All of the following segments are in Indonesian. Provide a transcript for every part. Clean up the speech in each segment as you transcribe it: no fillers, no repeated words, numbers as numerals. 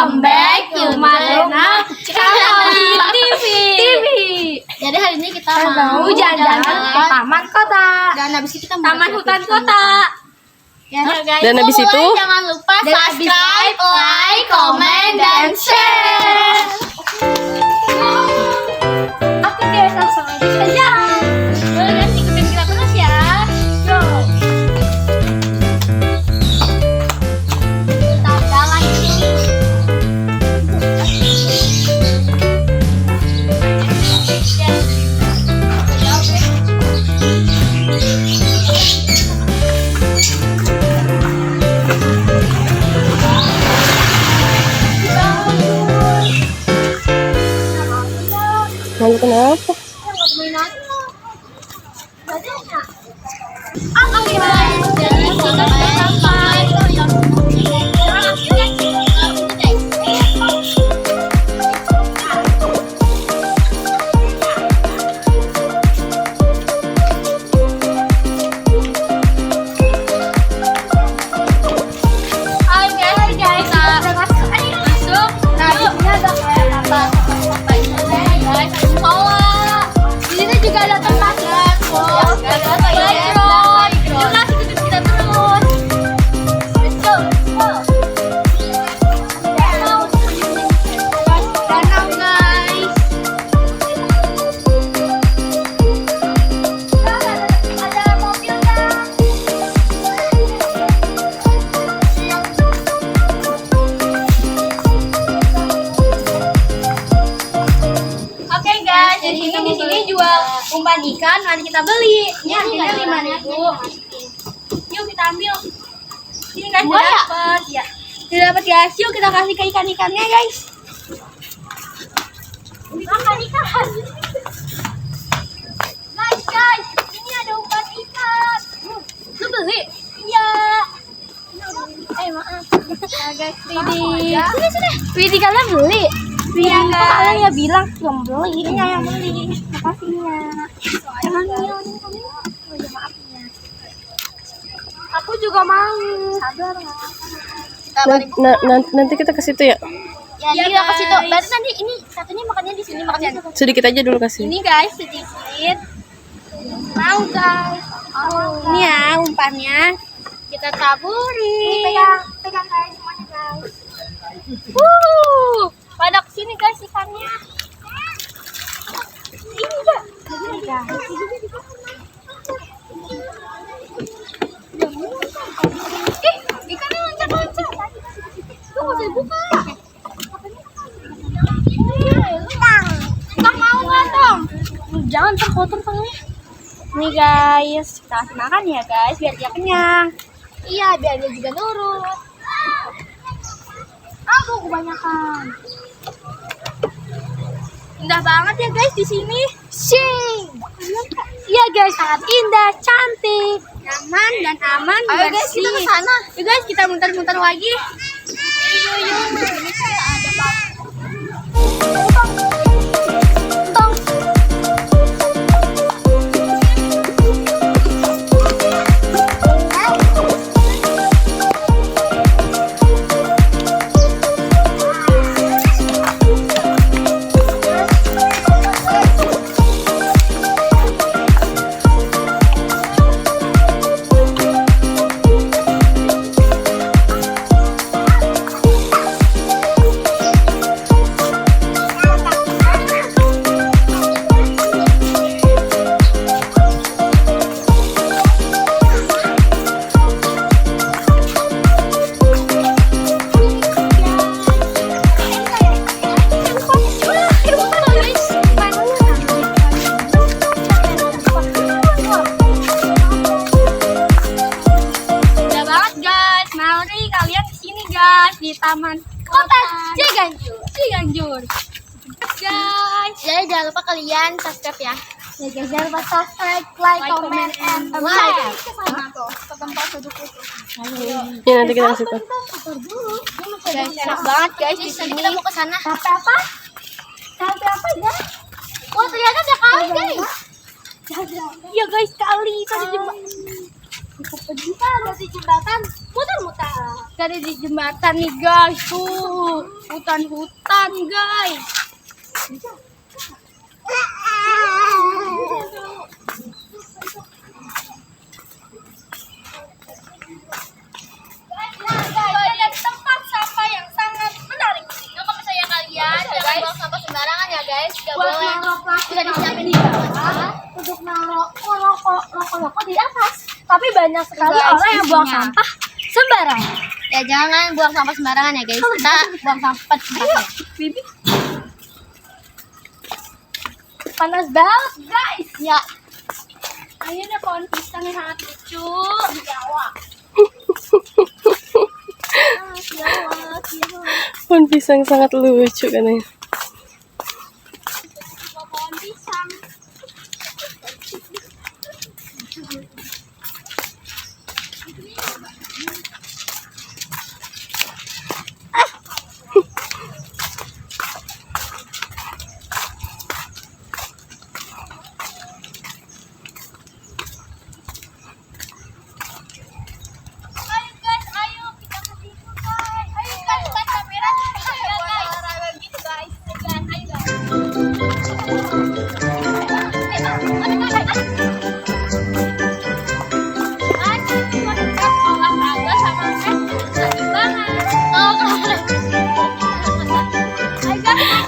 welcome back to Madonna TV. Jadi hari ini kita Mau jalan-jalan ke taman kota. dan habis itu kita mau Taman hutan kota. Ya, guys. Dan habis Mulai, itu? jangan lupa Dan habis subscribe, like, comment, dan share. Oke guys, langsung aja kita jalan. Boleh guys ikutin kita terus ya. Go. Kita jalan ini. Malu kenapa? Oke guys, jadi kita sudah sampai. Hai guys, kita masuk. Nah, di sini ada kayak apa? Guys, sekolah. Di sini juga ada tempat playground. Yuk kasih ikutin kita terus. Let's go, let's go. Danau guys. Ada mobil kan? Oke guys, jadi kita di sini jual umpan ikan, nanti kita beli. Ini harganya 5.000. Yuk kita ambil. Ini guys, udah dapat ya. Udah dapat guys. Yuk kita kasih ke ikan-ikannya guys. Makan ikan. Guys, ini ada umpan ikan. Lu beli? Iya. Maaf. Guys, Widi. Sini. Widi kalian beli? Iya guys. Kalian ya bilang yang beli. Iya yang beli. Makasihnya. Jangan maaf ya. Aku juga mau. Sabar Nanti kita ke situ ya. Ya, kita ke situ. Berarti nanti ini satunya makannya di sini, makannya. Sedikit aja dulu kasih. Ini guys sedikit. Mau guys. Ini ya umpannya. Kita taburi. Ini pegang guys semuanya guys. Pada kesini guys ikannya. Ini enggak. Ini guys. Ikannya loncat-loncat. Tuh mau saya buka. Tang mau nggak Tang? Jangan terkotor tangannya. Nih guys, kita kasih makan ya guys, biar dia kenyang. Iya, biar dia juga nurut. Aku kebanyakan. Indah banget ya guys di sini. Sing. Iya guys, sangat indah, cantik, nyaman dan aman. Ayo guys, kita ke sana. Yuk guys, kita muter-muter lagi. Yuk. Ini kayak ada Tong. di Taman Kota Ciganjur. Guys, jadi jangan lupa kalian subscribe ya. Ya guys, jangan lupa subscribe, like, comment, and like. Ke tempat duduk itu. Ya nanti kita ke situ. Guys, enak banget guys di sini. Kita mau ke sana. Capek apa ya? Wah, ternyata ada kali guys. Iya guys, kali tadi Kita ada di jembatan, muter-muter. Dari di jembatan nih guys, tuh hutan-hutan guys. Banyak tempat sampah yang sangat menarik. Kalau misalnya kalian jangan buang sampah sembarangan ya guys. Gak Buat boleh. naruh plastik Sudah disiapin di bawah. untuk naruh rokok di atas. Tapi banyak sekali Guys, orang yang buang isinya. sampah sembarangan. Ya jangan buang sampah sembarangan ya guys. Kita buang sampah tempatnya. Bibi. Panas banget guys. Ya. Ayo deh pohon pisang yang sangat lucu. Di Jawa. Pohon pisang sangat lucu katanya. Pohon pisang. Ayo guys, ayo kita ke situ guys. Ayo guys, bukan kamera kita ya guys. Olahraga gitu guys. Ayo guys, ayo guys. Olahraga sama sakit banget. Oh, ayo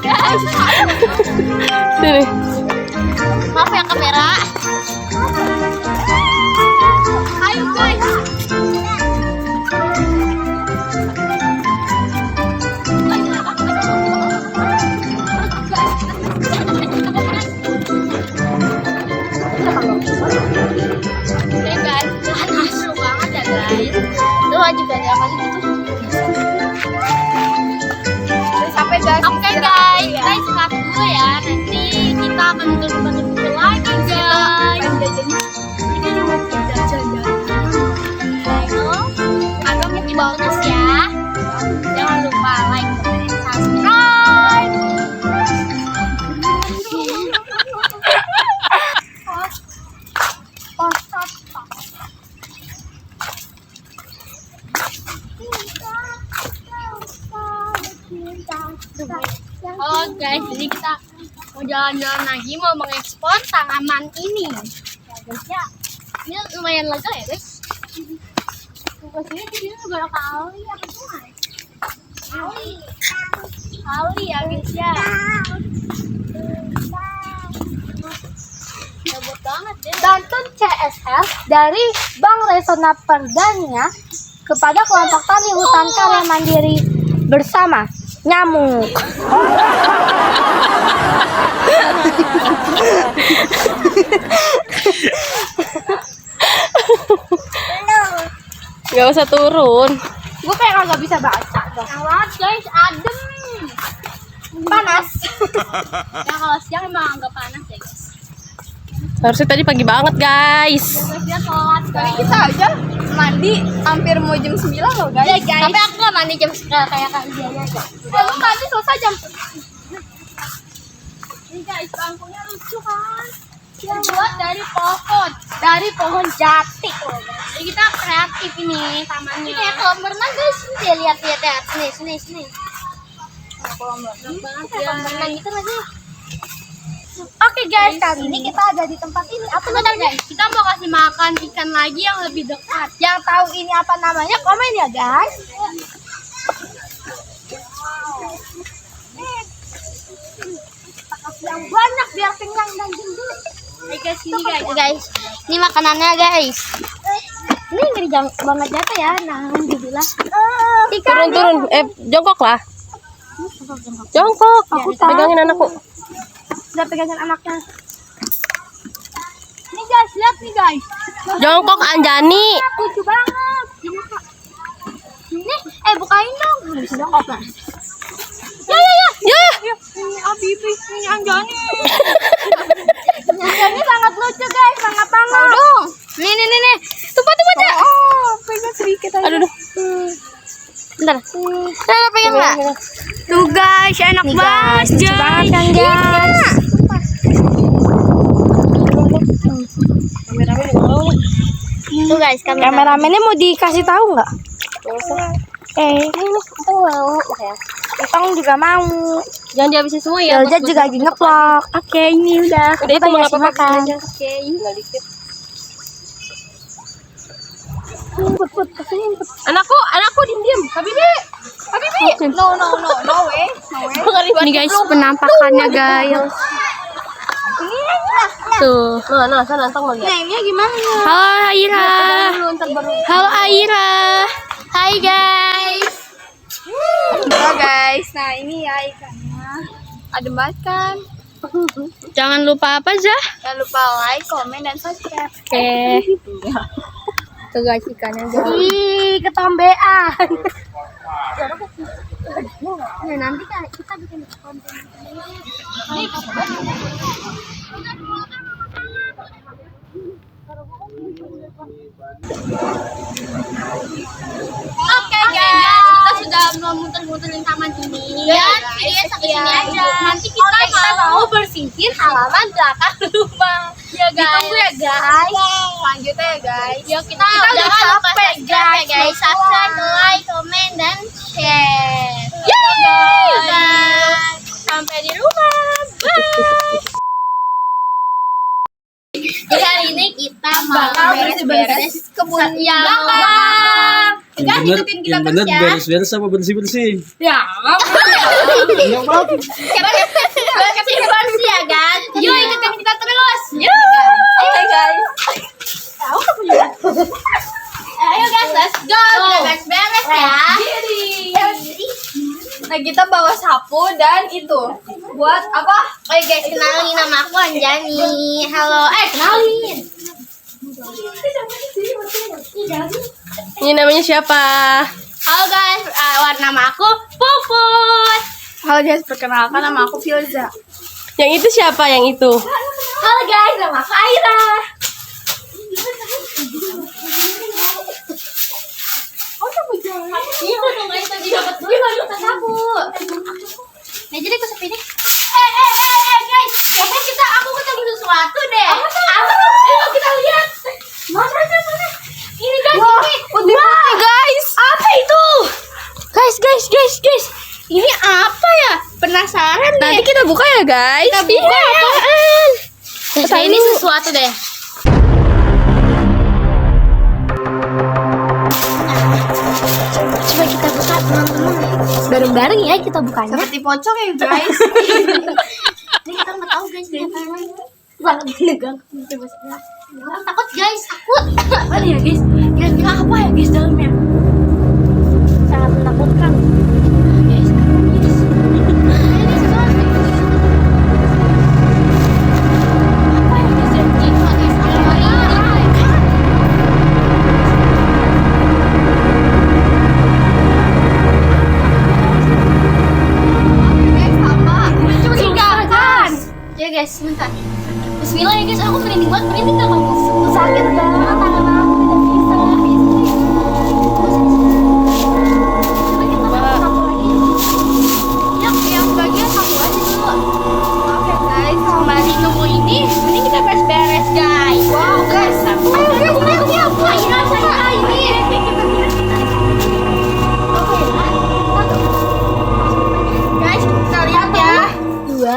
guys. Sini. Maaf ya kamera. Ayo guys. Oke guys, ini seru banget ya guys. Lu wajib belajar apa gitu. Sampai guys. Oke guys, kita istirahat dulu ya. Nanti kita akan bertemu lagi guys. Ayo kita bonus ya. Jangan lupa like, comment, subscribe. Oh guys, jadi kita mau jalan-jalan lagi, mau mengekspor tanaman ini. Ya guys ya, ini lumayan lega ya guys. Tugasnya di sini berapa kali apa sungai? Kali ya guys ya. Gabut banget deh. Bantuan CSR dari Bank Resona Perdania kepada kelompok tani hutan karya mandiri bersama nyamuk. Gak usah turun. Gue kayak nggak bisa baca. Awas guys, adem. Panas. Ya kalau siang emang agak panas ya guys. Harusnya tadi pagi banget guys. Guys dia sholat guys. Kita aja mandi hampir mau jam 9 loh Ya guys. guys. Tapi aku gak mandi jam sekarang kayak kalian aja. Lu mandi selesai jam. Ini guys, bangkunya lucu kan? Dibuat dari pohon jati. Jadi kita kreatif ini tamannya. Ini kayak kolam renang guys. Dia lihat-lihat ya. Sini. Kolam renang gitu lagi. Oke guys, kali ini kita ada di tempat ini. Apa Sebentar guys, kita mau kasih makan ikan lagi yang lebih dekat. yang tahu ini apa namanya komen ya guys. Yang banyak biar kenyang dan gendut. Guys, ini guys. Ini makanannya guys. Ini ngeri banget jatuh ya. Nah, alhamdulillah. Turun. Jongkok lah. Jongkok. Aku tahu. Pegangin anakku. Udah pegangin anaknya. Nih guys, lihat nih guys. Jongkok Anjani. Lucu banget. Nih, bukain dong. Bisa dongkok lah. Ya. Ini Abibi, ini Anjani. Anjani sangat lucu guys, sangat panas. dong. Nih. Tumpah. Oh, pegang sedikit aja. Aduh. Bentar. Saya pegang nggak? Tuh guys, enak banget. Lucu banget kan guys. Kameramen mau. Tuh guys, Kameramennya mau dikasih tahu nggak? Aku mau. Ya. Itong juga mau. Jangan dihabisin semua ya. Yelza juga lagi nge-vlog. Oke, ini udah. Udah itu nggak apa-apa makan. aja. Oke. Tinggal dikit. Anakku diam. Habibi. No way. Ini guys penampakannya guys. Tuh. Nah, sana nantang mau lihat. Naimnya gimana? Halo Aira. Halo Aira. Hai guys. Halo guys. Nah, ini ya ikannya. Adem banget kan? Jangan lupa apa Zah? Jangan lupa like, komen, dan subscribe. Oke. Tuh guys ikannya guys. Ih, ketombean. Nah, nanti kan kita bikin konten. Oke guys, kita sudah mau muter-muterin taman ini. Dan videonya sampai sini aja. Nanti kita mau bersihin halaman belakang rumah. Ya guys. Ditunggu ya guys. Selanjutnya ya guys. Yuk kita jangan lupa subscribe ya guys. Subscribe, like, komen, dan share. Yeay! Sampai di rumah. Bye. Jadi hari ini kita mau beres-beres kebun yang belakang. Guys, ikutin kita yang terus bener ya. beres-beres apa bersih-bersih? Ya. Bersih-bersih ya guys. Yuk ikutin kita terus. Yuk. Oke guys. Ayo guys, let's go. Kita beres-beres ya. Nah kita bawa sapu dan itu buat apa? Oke guys, kenalin nama aku Anjani. Halo, kenalin. Ini namanya siapa? Halo guys, nama aku Puput. Halo guys, perkenalkan nama aku Filza. Yang itu siapa? Yang itu? Halo guys, nama aku Aira. Itu dong guys, tadi dapat dulu baru sapu. Nah jadi aku sepi nih. Guys, kayaknya aku ketemu sesuatu deh. Apa tuh? Ayo kita lihat. Mana? Ini guys, ini. Putih-putih guys. Apa itu? Guys. Ini apa ya? Penasaran deh. Nanti kita buka ya guys. Kita buka apaan? Kayak ini sesuatu deh. Coba kita buka teman-teman. Bareng-bareng ya kita bukanya. Seperti pocong ya guys. Ini kita nggak tahu guys ini apa. Banget menegang. Takut guys, takut. Apa nih ya guys? Kira-kira apa ya guys dalamnya? Sangat menakutkan. Guys, ini sesuatu. Apa ya guys? Ini guys, apa ya? Ya guys, sebentar. Bismillah ya guys, aku merinding banget, merinding gak kamu? Sakit banget, tangan aku tidak bisa. Coba kita satu lagi. Yang bagian satu aja dulu. Oke guys, kembali nunggu ini. Mending kita beres-beres guys. Wow guys, ayo guys, siap. Ayo saya ini. Oke, satu. Guys, kita lihat ya. Dua.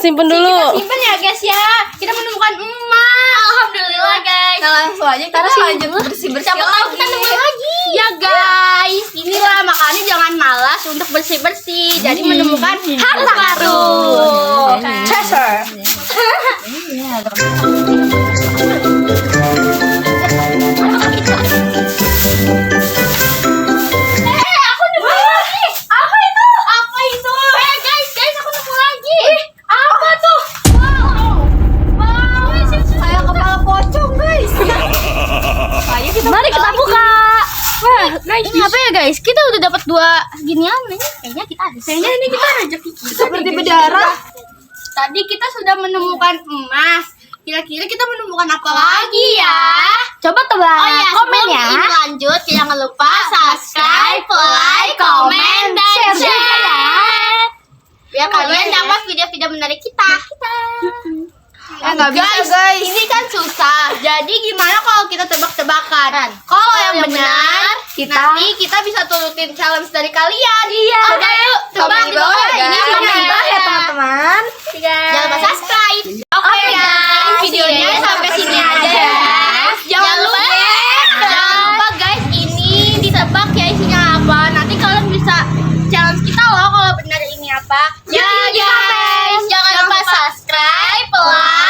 Simpen dulu. Simpen ya guys ya. Kita menemukan emas. Alhamdulillah guys. Nah langsung aja kita lanjut bersih-bersih lagi. Kita nemu lagi. Ya guys, inilah makanya jangan malas untuk bersih-bersih. Jadi menemukan harta karun. Treasure. Aku nemu lagi. Apa itu? Apa itu? Guys, aku nemu lagi. Apa tuh? Wow. Kayak kepala pocong guys. Mari kita buka. Wah, guys, ini apa ya guys? Kita udah dapat 2 ginian nih. Kayaknya kita ada. Kayaknya ini kita rezeki kita. Seperti berdarah. Tadi kita sudah menemukan emas. Kira-kira kita menemukan apa lagi ya? Coba tebak Oh ya, komen sebelum ya. ini lanjut, jangan lupa subscribe, like, comment, dan share juga ya. Biar kalian dapat video-video menarik kita. nggak bisa, guys. Ini kan susah. Jadi gimana kalau kita tebak-tebakan? Kalau yang benar, nanti kita bisa turutin challenge dari kalian. Iya. Coba yuk, tebak Komen di bawah ya, Ini guys. Komen di bawah ya benar. teman-teman. Jangan lupa subscribe. Oke guys, videonya sampai sini aja ya. Jangan lupa guys, ini ditebak ya isinya apa. Nanti kalian bisa challenge kita loh kalau benar ini apa. Ya guys, jangan lupa subscribe, like,